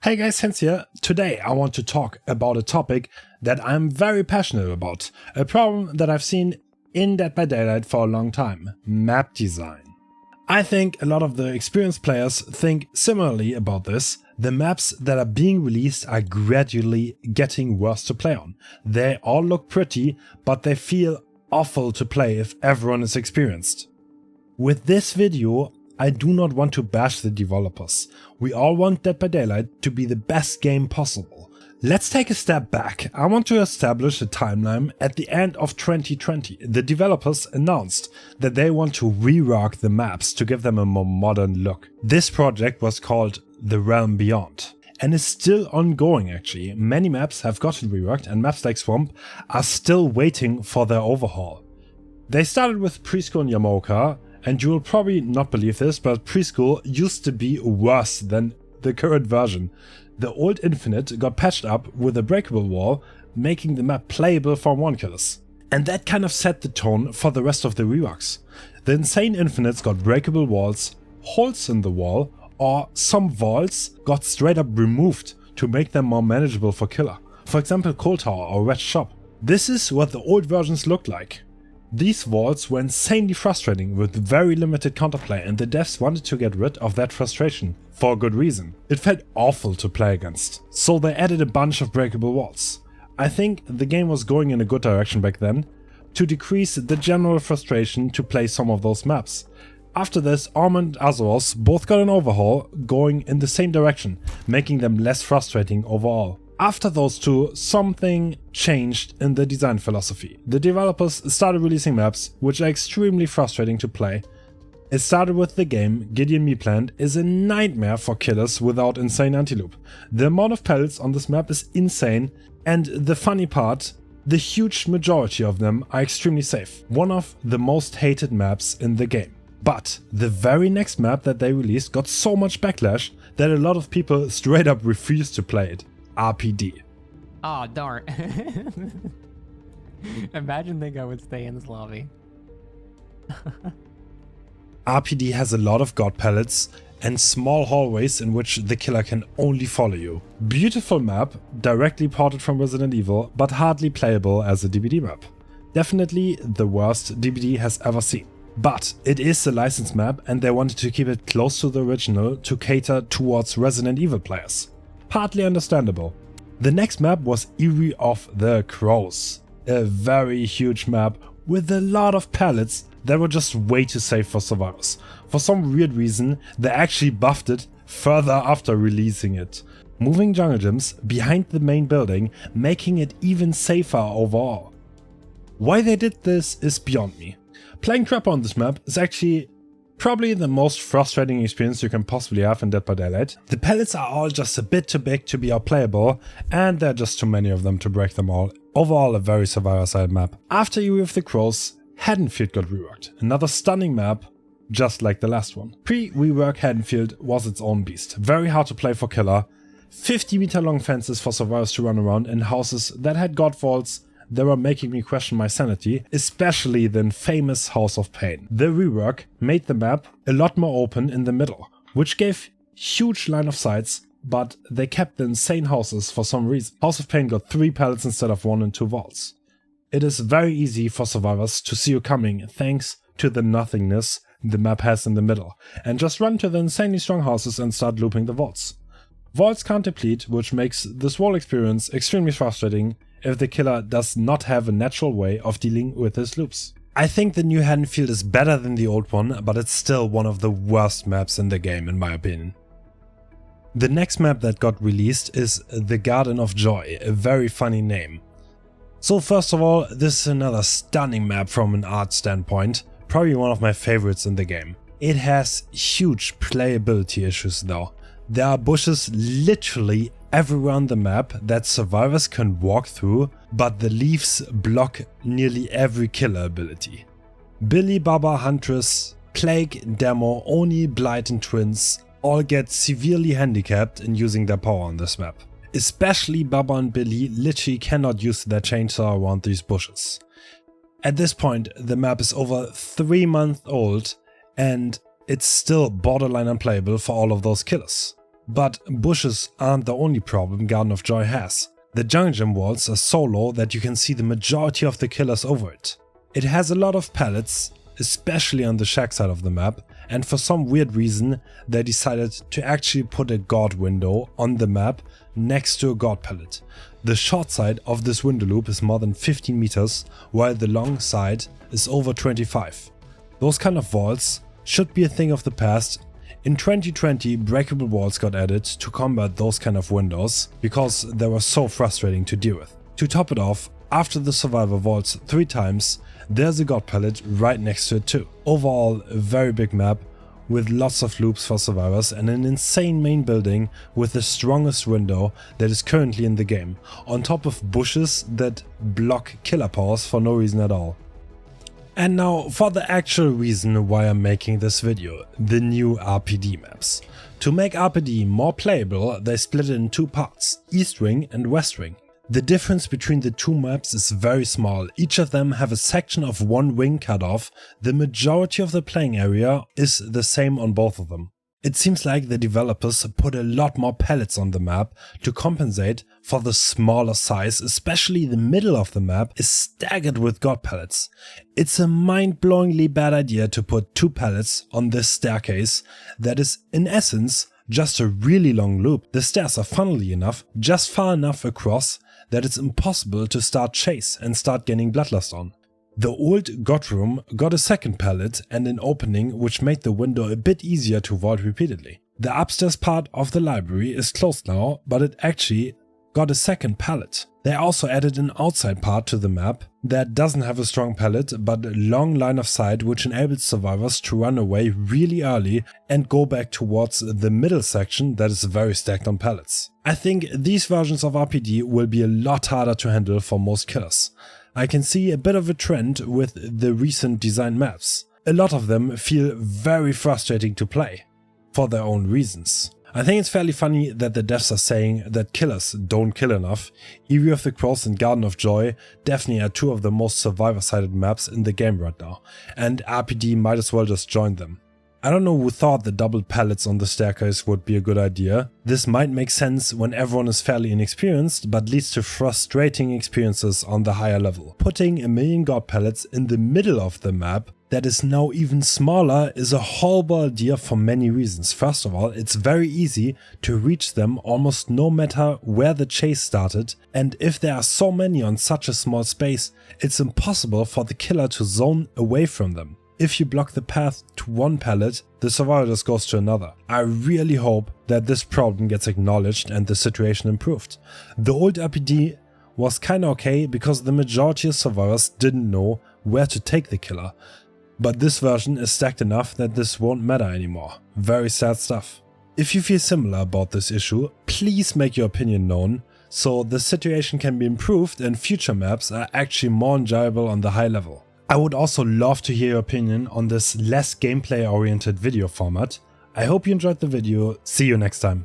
Hey guys, Hans here. Today I want to talk about a topic that I'm very passionate about, a problem that I've seen in Dead by Daylight for a long time: map design. I think a lot of the experienced players think similarly about this. The maps that are being released are gradually getting worse to play on. They all look pretty, but they feel awful to play if everyone is experienced. With this video, I do not want to bash the developers. We all want Dead by Daylight to be the best game possible. Let's take a step back. I want to establish a timeline. At the end of 2020, the developers announced that they want to rework the maps to give them a more modern look. This project was called The Realm Beyond and is still ongoing actually. Many maps have gotten reworked and maps like Swamp are still waiting for their overhaul. They started with Preschool in Yamoka, and you will probably not believe this, but Preschool used to be worse than the current version. The old Infinite got patched up with a breakable wall, making the map playable for one killers. And that kind of set the tone for the rest of the reworks. The insane Infinites got breakable walls, holes in the wall, or some walls got straight up removed to make them more manageable for killer. For example, Cold Tower or Red Shop. This is what the old versions looked like. These walls were insanely frustrating with very limited counterplay, and the devs wanted to get rid of that frustration, for a good reason. It felt awful to play against, so they added a bunch of breakable walls. I think the game was going in a good direction back then, to decrease the general frustration to play some of those maps. After this, Orm and Azeroth both got an overhaul going in the same direction, making them less frustrating overall. After those two, something changed in the design philosophy. The developers started releasing maps which are extremely frustrating to play. It started with the game Gideon Meatplant is a nightmare for killers without insane anti-loop. The amount of pellets on this map is insane, and the funny part, the huge majority of them are extremely safe. One of the most hated maps in the game. But the very next map that they released got so much backlash that a lot of people straight up refused to play it. RPD. Oh, darn. Imagine think I would stay in this lobby. RPD has a lot of god palettes and small hallways in which the killer can only follow you. Beautiful map, directly ported from Resident Evil, but hardly playable as a DBD map. Definitely the worst DBD has ever seen. But it is a licensed map and they wanted to keep it close to the original to cater towards Resident Evil players. Partly understandable. The next map was Eyrie of the Crows. A very huge map with a lot of pallets that were just way too safe for survivors. For some weird reason, they actually buffed it further after releasing it. Moving jungle gyms behind the main building, making it even safer overall. Why they did this is beyond me. Playing Trapper on this map is actually probably the most frustrating experience you can possibly have in Dead by Daylight. The pellets are all just a bit too big to be outplayable, and there are just too many of them to break them all. Overall a very survivor-side map. After Eyrie of the Crows, Handfield got reworked. Another stunning map, just like the last one. Pre-rework Handfield was its own beast. Very hard to play for killer. 50-meter long fences for survivors to run around in houses that had god vaults that were making me question my sanity, especially the infamous House of Pain. The rework made the map a lot more open in the middle, which gave huge line of sights, but they kept the insane houses for some reason. House of Pain got 3 pallets instead of 1 and 2 vaults. It is very easy for survivors to see you coming thanks to the nothingness the map has in the middle, and just run to the insanely strong houses and start looping the vaults. Vaults can't deplete, which makes this wall experience extremely frustrating if the killer does not have a natural way of dealing with his loops. I think the new Handfield is better than the old one, but it's still one of the worst maps in the game in my opinion. The next map that got released is the Garden of Joy, a very funny name. So first of all, this is another stunning map from an art standpoint, probably one of my favorites in the game. It has huge playability issues though. There are bushes literally everywhere on the map that survivors can walk through, but the leaves block nearly every killer ability. Billy, Baba, Huntress, Plague, Demo, Oni, Blight and Twins all get severely handicapped in using their power on this map. Especially Baba and Billy literally cannot use their chainsaw around these bushes. At this point the map is over 3 months old and it's still borderline unplayable for all of those killers. But bushes aren't the only problem Garden of Joy has. The jungle gym walls are so low that you can see the majority of the killers over it. It has a lot of pallets, especially on the shack side of the map, and for some weird reason they decided to actually put a god window on the map next to a god pallet. The short side of this window loop is more than 15 meters, while the long side is over 25. Those kind of walls should be a thing of the past. In 2020, breakable walls got added to combat those kind of windows because they were so frustrating to deal with. To top it off, after the survivor vaults 3 times, there's a god pallet right next to it too. Overall, a very big map with lots of loops for survivors and an insane main building with the strongest window that is currently in the game, on top of bushes that block killer powers for no reason at all. And now for the actual reason why I'm making this video, the new RPD maps. To make RPD more playable, they split it in 2 parts, East Wing and West Wing. The difference between the 2 maps is very small, each of them have a section of 1 wing cut off. The majority of the playing area is the same on both of them. It seems like the developers put a lot more pallets on the map to compensate for the smaller size, especially the middle of the map is staggered with god pallets. It's a mind-blowingly bad idea to put 2 pallets on this staircase that is in essence just a really long loop. The stairs are funnily enough just far enough across that it's impossible to start chase and start getting bloodlust on. The old god room got a second pallet and an opening which made the window a bit easier to vault repeatedly. The upstairs part of the library is closed now, but it actually got a second pallet. They also added an outside part to the map that doesn't have a strong pallet but a long line of sight which enables survivors to run away really early and go back towards the middle section that is very stacked on pallets. I think these versions of RPD will be a lot harder to handle for most killers. I can see a bit of a trend with the recent design maps. A lot of them feel very frustrating to play, for their own reasons. I think it's fairly funny that the devs are saying that killers don't kill enough. Eyrie of the Crows and Garden of Joy definitely are 2 of the most survivor-sided maps in the game right now, and RPD might as well just join them. I don't know who thought the double pallets on the staircase would be a good idea. This might make sense when everyone is fairly inexperienced, but leads to frustrating experiences on the higher level. Putting a million god pallets in the middle of the map that is now even smaller is a horrible idea for many reasons. First of all, it's very easy to reach them almost no matter where the chase started, and if there are so many on such a small space, it's impossible for the killer to zone away from them. If you block the path to one pallet, the survivor just goes to another. I really hope that this problem gets acknowledged and the situation improved. The old RPD was kinda okay because the majority of survivors didn't know where to take the killer. But this version is stacked enough that this won't matter anymore. Very sad stuff. If you feel similar about this issue, please make your opinion known so the situation can be improved and future maps are actually more enjoyable on the high level. I would also love to hear your opinion on this less gameplay oriented video format. I hope you enjoyed the video. See you next time.